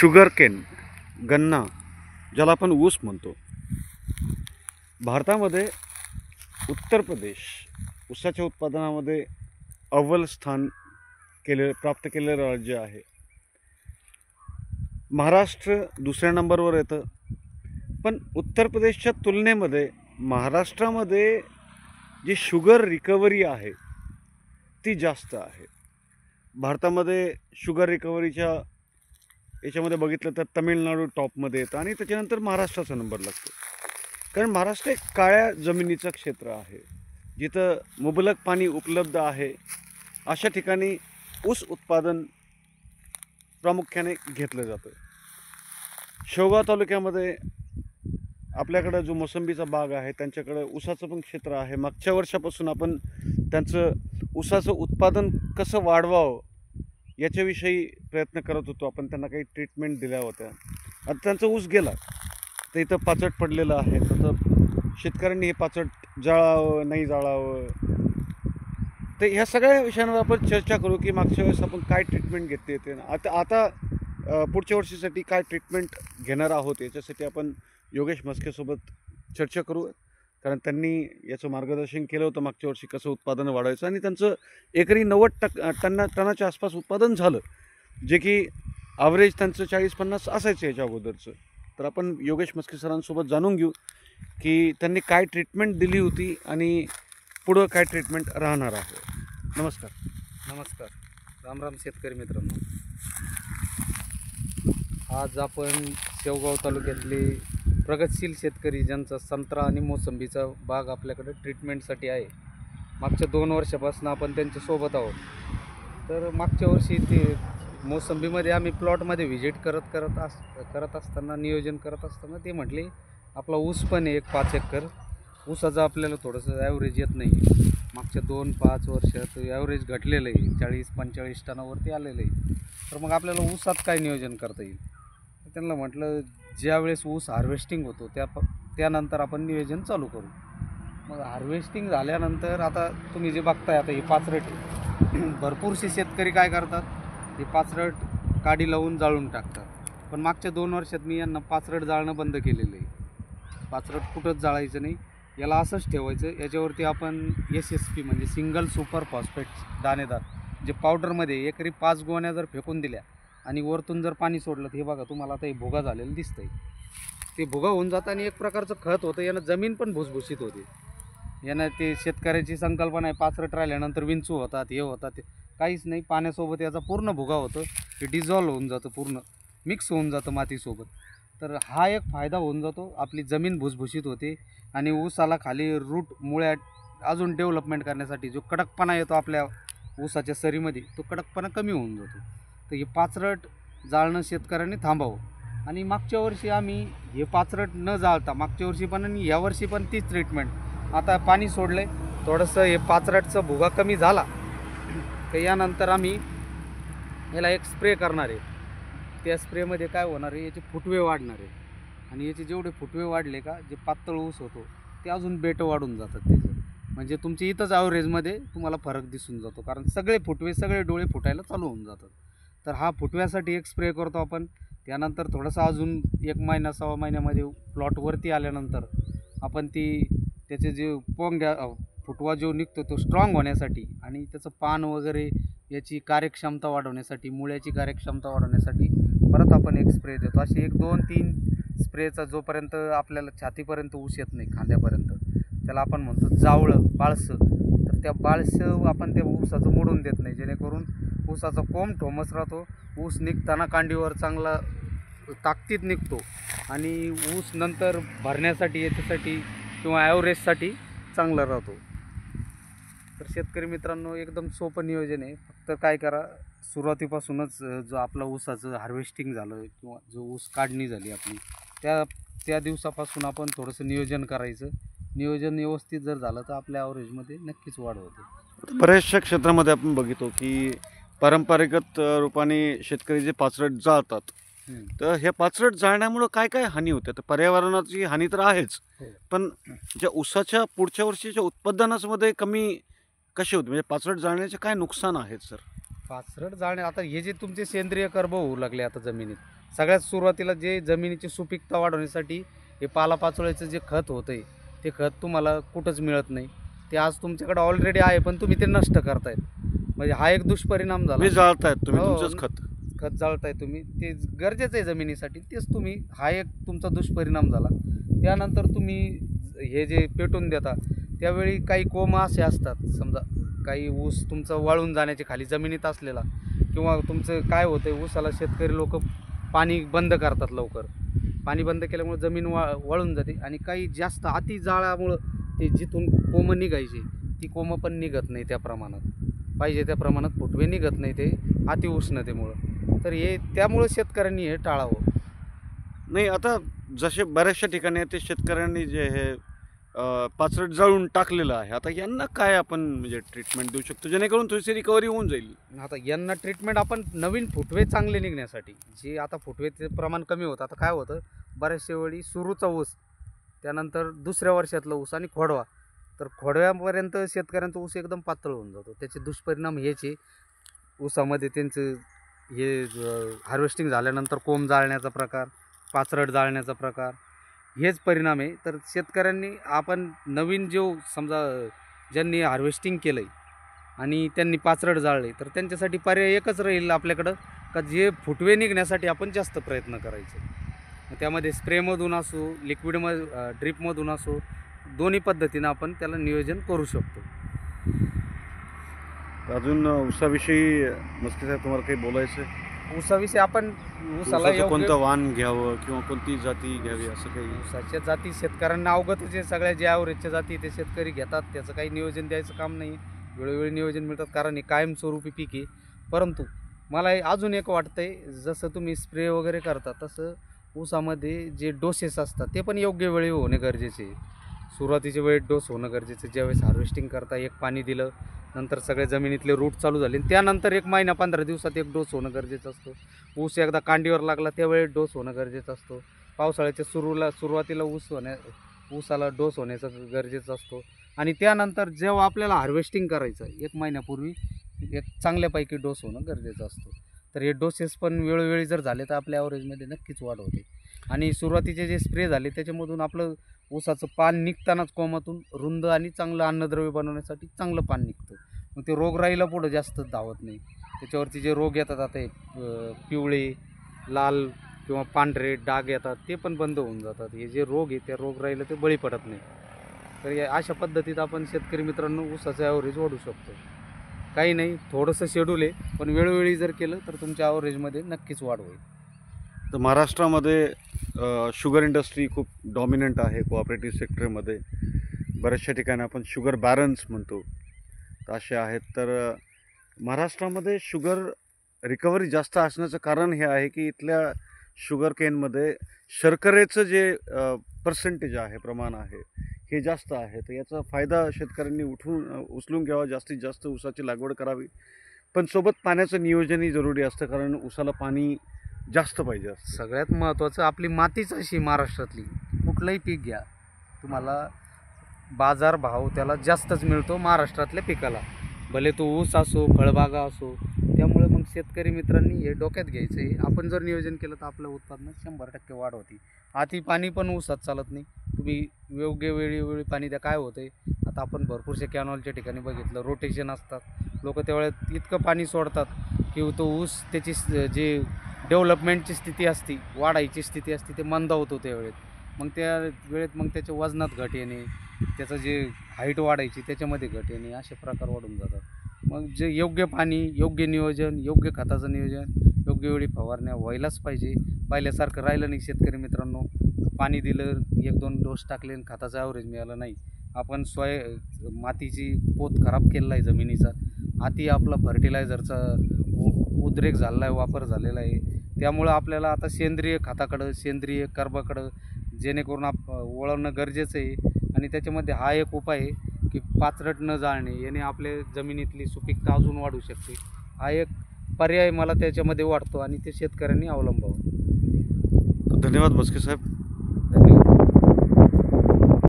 Sugar cane, गन्ना, ज्याला आपण ऊस म्हणतो. भारतामध्ये उत्तर प्रदेश ऊसाच्या उत्पादनामध्ये अव्वल स्थान प्राप्त केलेलं राज्य आहे. महाराष्ट्र दुसऱ्या नंबरवर येतं. पण उत्तर प्रदेशच्या तुलनेमध्ये महाराष्ट्रामध्ये जी शुगर रिकव्हरी आहे ती जास्त आहे. भारतामध्ये शुगर रिकव्हरीच्या याच्यामध्ये बघितलं तर तामिळनाडू टॉपमध्ये येतं आणि त्याच्यानंतर महाराष्ट्राचा नंबर लागतो. कारण महाराष्ट्र एक काळ्या जमिनीचं क्षेत्र आहे, जिथं मुबलक पाणी उपलब्ध आहे. अशा ठिकाणी ऊस उत्पादन प्रामुख्याने घेतलं जातं. शेवगाव तालुक्यामध्ये आपल्याकडं जो मोसंबीचा बाग आहे त्यांच्याकडं ऊसाचं पण क्षेत्र आहे. मागच्या वर्षापासून आपण त्यांचं ऊसाचं उत्पादन कसं वाढवावं याच्याविषयी प्रयत्न करत होतो. आपण त्यांना काही ट्रीटमेंट दिल्या होत्या. आता त्यांचा ऊस गेला तर इथं पाचट पडलेलं आहे. तर शेतकऱ्यांनी हे पाचट जाळावं नाही जाळावं, तर ह्या सगळ्या विषयांवर आपण चर्चा करू की मागच्या वेळेस आपण काय ट्रीटमेंट घेतली ते आता पुढच्या वर्षीसाठी काय ट्रीटमेंट घेणार आहोत याच्यासाठी आपण योगेश मस्केसोबत चर्चा करू. कारण त्यांनी याचं मार्गदर्शन केलं होतं मागच्या वर्षी कसं उत्पादन वाढवायचं आणि त्यांचं एकरी 90 टनाच्या आसपास उत्पादन झालं, जे की ॲव्हरेज त्यांचं 40-50 असायचं याच्या अगोदरचं. तर आपण योगेश मस्के सरांसोबत जाणून घेऊ की त्यांनी काय ट्रीटमेंट दिली होती आणि पुढं काय ट्रीटमेंट राहणार आहे. नमस्कार. नमस्कार. राम राम शेतकरी मित्रांनो. आज आपण शेवगाव तालुक्यातले प्रगतशील शेतकरी ज्यांचा संत्रा आणि मोसंबीचा बाग आपल्याकडे ट्रीटमेंटसाठी आहे. मागच्या 2 वर्षापासून आपण त्यांच्यासोबत आहोत. तर मागच्या वर्षी ते मोसंबीमध्ये आम्ही प्लॉटमध्ये व्हिजिट करत असताना नियोजन करत असताना ते म्हटले आपला ऊस पण आहे 5 एकर. ऊसाचं आपल्याला थोडंसं ॲव्हरेज येत नाही. मागच्या 2-5 वर्षात ॲव्हरेज घटलेलं आहे, 40-45 टनावरती आलेलं आहे. तर मग आपल्याला ऊसात काय नियोजन करता येईल. त्यांना म्हटलं ज्यावेळेस ऊस हार्वेस्टिंग होतो त्यानंतर आपण नियोजन चालू करू. मग हार्वेस्टिंग झाल्यानंतर आता तुम्ही जे बघताय आता ही पाचरट आहे. भरपूरसे शेतकरी काय करतात, हे पाचरट काडी लावून जाळून टाकतात. पण मागच्या 2 वर्षात मी यांना पाचरट जाळणं बंद केलेलं आहे. पाचरट कुठंच जाळायचं नाही, याला असंच ठेवायचं. याच्यावरती आपण SSP म्हणजे सिंगल सुपर फॉस्फेट दाणेदार जे पावडरमध्ये एकरी 5 गोण्या जर फेकून दिल्या आणि वरतून जर पाणी सोडलं तर हे बघा तुम्हाला आता हे भुगा झालेलं दिसतंय. ते भुगा होऊन जातं आणि एक प्रकारचं खत होतं. यानं जमीन पण भुसभुशीत होते. यानं ते शेतकऱ्याची संकल्पना आहे पाचरट राहिल्यानंतर विंचू होतात, हे होतात, ते काहीच नाही. पाण्यासोबत याचा पूर्ण भुगा होतं, ते डिझॉल्व होऊन जातं, पूर्ण मिक्स होऊन जातं मातीसोबत. तर हा एक फायदा होऊन जातो. आपली जमीन भुसभुशीत होते आणि ऊसाला खाली रूट मुळ्या अजून डेव्हलपमेंट करण्यासाठी जो कडकपणा येतो आपल्या ऊसाच्या सरीमध्ये तो कडकपणा कमी होऊन जातो. तर हे पाचरट जाळणं शेतकऱ्यांनी थांबावं. आणि मागच्या वर्षी आम्ही हे पाचरट न जाळता मागच्या वर्षी पण आणि यावर्षी पण तीच ट्रीटमेंट. आता पाणी सोडलं आहे थोडंसं, हे पाचरटचा भुगा कमी झाला तर यानंतर आम्ही याला एक स्प्रे करणार आहे. त्या स्प्रेमध्ये काय होणार आहे, याचे फुटवे वाढणार आहे आणि याचे जेवढे फुटवे वाढले का जे पातळ ऊस होतो ते अजून बेटं वाढून जातात त्याचं. म्हणजे तुमची इथंच ॲव्हरेजमध्ये तुम्हाला फरक दिसून जातो. कारण सगळे फुटवे सगळे डोळे फुटायला चालू होऊन जातात. तर हा फुटव्यासाठी एक स्प्रे करतो आपण. त्यानंतर थोडंसं अजून 1 महिना 6 महिन्यामध्ये प्लॉटवरती आल्यानंतर आपण त्याचे जे फुटवा जो निघतो तो स्ट्रॉंग होण्यासाठी आणि त्याचं पान वगैरे याची कार्यक्षमता वाढवण्यासाठी, मुळ्याची कार्यक्षमता वाढवण्यासाठी परत आपण एक स्प्रे देतो. असे 1, 2, 3 स्प्रेचा जोपर्यंत आपल्याला छातीपर्यंत ऊस येत नाही, खांद्यापर्यंत, त्याला आपण म्हणतो जावळं, बाळसं. तर त्या बाळसं आपण त्या ऊसाचं मोडून देत नाही, जेणेकरून ऊसाचा कोंब ठोमस राहतो. ऊस निघताना कांडीवर चांगला ताकदीत निघतो आणि ऊस नंतर भरण्यासाठी याच्यासाठी किंवा ॲव्हरेजसाठी चांगला राहतो. तर शेतकरी मित्रांनो एकदम सोपं नियोजन आहे. फक्त काय करा, सुरुवातीपासूनच जो आपला ऊसाचं हार्वेस्टिंग झालं किंवा जो ऊस काढणी झाली आपली त्या दिवसापासून आपण थोडंसं नियोजन करायचं. नियोजन व्यवस्थित जर झालं तर आपल्या ॲव्हरेजमध्ये नक्कीच वाढ होते. बऱ्याचशा क्षेत्रामध्ये आपण बघितो की पारंपरिकत रूपाने शेतकरी जे पाचरट जाळतात, तर हे पाचरट जाळण्यामुळं काय काय हानी होते. तर पर्यावरणाची हानी तर आहेच, पण ज्या ऊसाच्या पुढच्या वर्षीच्या उत्पादनामध्ये कमी कशी होते, म्हणजे पाचरट जाळण्याचे काय नुकसान आहेत सर? पाचरट जाळणे आता हे जे तुमचे सेंद्रिय कर्ब होऊ लागले आता जमिनीत सगळ्यात सुरुवातीला जे जमिनीची सुपीकता वाढवण्यासाठी हे पालापाचोळ्याचं जे खत होतंय ते खत तुम्हाला कुठंच मिळत नाही. ते आज तुमच्याकडे ऑलरेडी आहे पण तुम्ही ते नष्ट करतायत. म्हणजे हा एक दुष्परिणाम झाला. मी जाळतायत तुम्ही हो, तुमचंच खत जाळताय तुम्ही, ते गरजेचं आहे जमिनीसाठी, तेच तुम्ही हा एक तुमचा दुष्परिणाम झाला. त्यानंतर तुम्ही हे जे पेटून देता त्यावेळी काही कोंब असे असतात, समजा काही ऊस तुमचा वाळून जाण्याचे खाली जमिनीत असलेला, किंवा तुमचं काय होतं ऊसाला शेतकरी लोक पाणी बंद करतात लवकर. पाणी बंद केल्यामुळे जमीन वाळून जाते आणि काही जास्त अति जाळामुळं ते जिथून कोंब निघायची ती कोंब पण निघत नाही त्या प्रमाणात, पाहिजे त्या प्रमाणात फुटवे निघत नाही ते अतिउष्णतेमुळं. तर हे त्यामुळं शेतकऱ्यांनी हे टाळावं. नाही, आता जसे बऱ्याचशा ठिकाणी आहे ते शेतकऱ्यांनी जे हे पाचरट जाळून टाकलेलं आहे, आता यांना काय आपण म्हणजे ट्रीटमेंट देऊ शकतो जेणेकरून थोडीशी रिकव्हरी होऊन जाईल? आता यांना ट्रीटमेंट आपण नवीन फुटवे चांगले निघण्यासाठी, जे आता फुटवेचे प्रमाण कमी होतं, आता काय होतं बऱ्याचशा वेळी सुरूचा ऊस, त्यानंतर दुसऱ्या वर्षातला ऊस आणि खोडवा, तर खोडव्यापर्यंत शेतकऱ्यांचा ऊस एकदम पातळ होऊन जातो. त्याचे दुष्परिणाम हेच आहे. ऊसामध्ये त्यांचं हे हार्वेस्टिंग झाल्यानंतर कोंब जाळण्याचा प्रकार, पाचरट जाळण्याचा प्रकार, हेच परिणाम आहे. तर शेतकऱ्यांनी आपण नवीन जो समजा ज्यांनी हार्वेस्टिंग केलं आहे आणि त्यांनी पाचरट जाळले, तर त्यांच्यासाठी पर्याय एकच राहील आपल्याकडं का जे फुटवे निघण्यासाठी आपण जास्त प्रयत्न करायचे. त्यामध्ये स्प्रेमधून असो, लिक्विडमध्ये ड्रिपमधून असो, दोन्ही पद्धतीनं आपण त्याला नियोजन करू शकतो. अजून ऊसाविषयी मस्के साहेब तुम्हाला काही बोलायचं आहे? ऊसाविषयी आपण ऊसाला ऊसाचं कोणतं वाण घ्यावं किंवा कोणती जाती घ्यावी असं काही? ऊसाच्या जाती शेतकऱ्यांना अवगतच आहे, सगळ्या ज्या ॲव्हरेजच्या जाती ते शेतकरी घेतात, त्याचं काही नियोजन द्यायचं काम नाही. वेळोवेळी नियोजन मिळतात कारण हे कायमस्वरूपी पीक आहे. परंतु मला अजून एक वाटतंय, जसं तुम्ही स्प्रे वगैरे करता तसं ऊसामध्ये जे डोसेस असतात ते पण योग्य वेळी होणे गरजेचे आहे. सुरुवातीच्या वेळेत डोस होणं गरजेचं आहे. ज्यावेळेस हार्वेस्टिंग करता एक पाणी दिलं, नंतर सगळ्या जमिनीतले रूट चालू झाले, त्यानंतर 1 महिना 15 दिवसात एक डोस होणं गरजेचं असतं. ऊस एकदा कांडीवर लागला त्यावेळेस डोस होणं गरजेचं असतं. पावसाळ्याच्या सुरुवातीला ऊसाला डोस होण्याचा गरजेचं असतो. आणि त्यानंतर जेव्हा आपल्याला हार्वेस्टिंग करायचं 1 महिन्यापूर्वी एक चांगल्यापैकी डोस होणं गरजेचं असतं. तर हे डोसेस पण वेळोवेळी जर झाले तर आपल्या ॲव्हरेजमध्ये नक्कीच वाढ होते. आणि सुरुवातीचे जे स्प्रे झाले त्याच्यामधून आपलं ऊसाचं पान निघतानाच कोमातून रुंद आणि चांगलं अन्नद्रव्य बनवण्यासाठी चांगलं पान निघतं. मग ते रोगराईला पुढं जास्त धावत नाही. त्याच्यावरती जे रोग येतात आता पिवळे, लाल किंवा पांढरे डाग येतात ते पण बंद होऊन जातात. हे जे रोग आहे त्या रोगराईला ते बळी पडत नाही. तर अशा पद्धतीत आपण शेतकरी मित्रांनो ऊसाचं ॲव्हरेज वाढू शकतो. काही नाही, थोडंसं शेड्यूल आहे, पण वेळोवेळी जर केलं तर तुमच्या ॲव्हरेजमध्ये नक्कीच वाढ होईल. तर महाराष्ट्रामध्ये शुगर इंडस्ट्री खूप डॉमिनंट आहे कोऑपरेटिव्ह सेक्टरमध्ये. बऱ्याचशा ठिकाणी आपण शुगर बॅरन्स म्हणतो, तर असे आहेत. तर महाराष्ट्रामध्ये शुगर रिकव्हरी जास्त असण्याचं कारण हे आहे की इथल्या शुगर केनमध्ये शर्करेचं जे पर्सेंटेज आहे, प्रमाण आहे, हे जास्त आहे. तर याचा फायदा शेतकऱ्यांनी उचलून घ्यावा, जास्तीत जास्त ऊसाची लागवड करावी. पण सोबत पाण्याचं नियोजनही जरुरी असतं कारण ऊसाला पाणी जास्त पाहिजे असतं. सगळ्यात महत्त्वाचं आपली मातीच अशी महाराष्ट्रातली, कुठलंही पीक घ्या तुम्हाला बाजारभाव त्याला जास्तच मिळतो महाराष्ट्रातल्या पिकाला, भले तो ऊस असो फळबागा असो. त्यामुळे मग शेतकरी मित्रांनी हे डोक्यात घ्यायचं आहे. आपण जर नियोजन केलं तर आपलं उत्पादनात 100% वाढ होती. अति पाणी पण ऊसात चालत नाही, तुम्ही योग्य वेळी पाणी द्या. काय होतं आहे आता आपण भरपूरशा कॅनॉलच्या ठिकाणी बघितलं रोटेशन असतात, लोक त्यावेळेत इतकं पाणी सोडतात की तो ऊस त्याची जे डेव्हलपमेंटची स्थिती असते, वाढायची स्थिती असते, ते मंदावतो त्यावेळेत. मग त्या वेळेत मग त्याच्या वजनात घट येणे, त्याचं जे हाईट वाढायची त्याच्यामध्ये घट येणे, असे प्रकार वाढून जातात. मग जे योग्य पाणी, योग्य नियोजन, योग्य खताचं नियोजन, योग्य वेळी फवारण्या व्हायलाच पाहिजे. पहिल्यासारखं राहिलं नाही शेतकरी मित्रांनो, पाणी दिलं 1-2 डोस टाकले आणि खताचं ॲव्हरेज मिळालं नाही. आपण मातीची पोत खराब केलेला आहे जमिनीचा, अति आपला फर्टिलायझरचा उद्रेक झालेला आहे, वापर झालेला आहे. त्यामुळं आपल्याला आता सेंद्रिय खताकडं, सेंद्रिय कर्बाकडं जेणेकरून वळवणं गरजेचं आहे. आणि त्याच्यामध्ये हा एक उपाय आहे की पाचरट न जाळणे, याने आपल्या जमिनीतली सुपीकता अजून वाढू शकते. हा एक पर्याय मला त्याच्यामध्ये वाटतो आणि ते शेतकऱ्यांनी अवलंबावं. धन्यवाद मस्के साहेब.